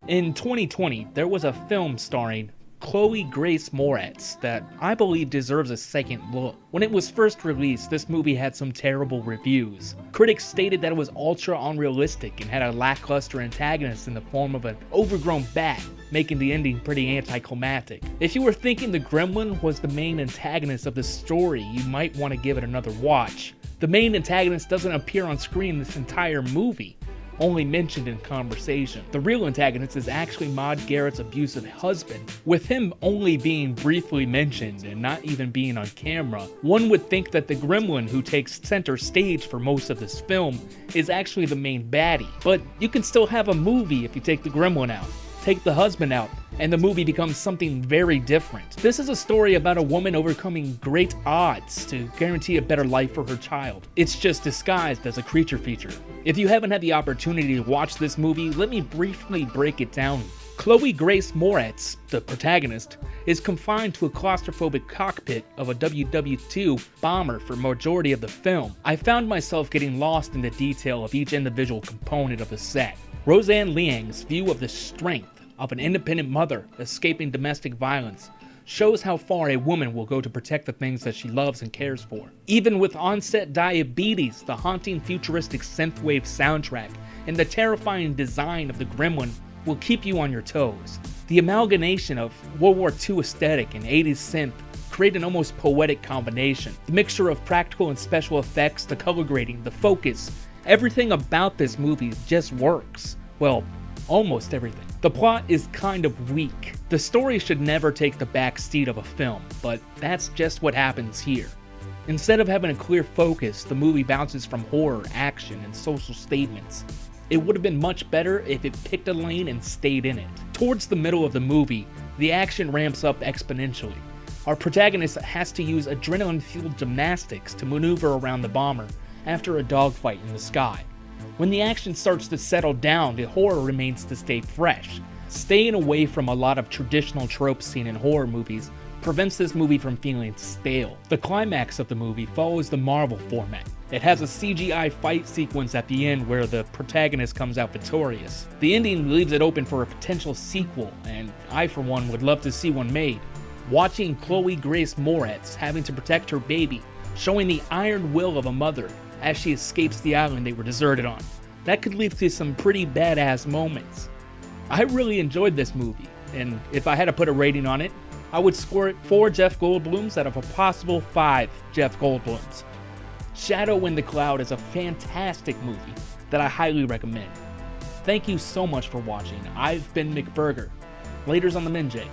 In 2020, there was a film starring Chloe Grace Moretz that I believe deserves a second look. When it was first released, this movie had some terrible reviews. Critics stated that it was ultra unrealistic and had a lackluster antagonist in the form of an overgrown bat, making the ending pretty anticlimactic. If you were thinking the gremlin was the main antagonist of the story, you might want to give it another watch. The main antagonist doesn't appear on screen this entire movie, only mentioned in conversation. The real antagonist is actually Maude Garrett's abusive husband, with him only being briefly mentioned and not even being on camera. One would think that the gremlin who takes center stage for most of this film is actually the main baddie, but you can still have a movie if you take the gremlin out. Take the husband out, and the movie becomes something very different. This is a story about a woman overcoming great odds to guarantee a better life for her child. It's just disguised as a creature feature. If you haven't had the opportunity to watch this movie, let me briefly break it down. Chloe Grace Moretz, the protagonist, is confined to a claustrophobic cockpit of a WW-2 bomber for majority of the film. I found myself getting lost in the detail of each individual component of the set. Roseanne Liang's view of the strength of an independent mother escaping domestic violence shows how far a woman will go to protect the things that she loves and cares for. Even with onset diabetes, the haunting futuristic synthwave soundtrack and the terrifying design of the gremlin will keep you on your toes. The amalgamation of World War II aesthetic and 80s synth create an almost poetic combination. The mixture of practical and special effects, the color grading, the focus, everything about this movie just works. Well, almost everything. The plot is kind of weak. The story should never take the back seat of a film, but that's just what happens here. Instead of having a clear focus, the movie bounces from horror, action, and social statements. It would have been much better if it picked a lane and stayed in it. Towards the middle of the movie, the action ramps up exponentially. Our protagonist has to use adrenaline-fueled gymnastics to maneuver around the bomber after a dogfight in the sky. When the action starts to settle down, the horror remains to stay fresh. Staying away from a lot of traditional tropes seen in horror movies prevents this movie from feeling stale. The climax of the movie follows the Marvel format. It has a CGI fight sequence at the end where the protagonist comes out victorious. The ending leaves it open for a potential sequel, and I for one would love to see one made. Watching Chloe Grace Moretz having to protect her baby, showing the iron will of a mother as she escapes the island they were deserted on. That could lead to some pretty badass moments. I really enjoyed this movie, and if I had to put a rating on it, I would score it 4 Jeff Goldblums out of a possible 5 Jeff Goldblums. Shadow in the Cloud is a fantastic movie that I highly recommend. Thank you so much for watching. I've been McBurger. Laters on the Minjay.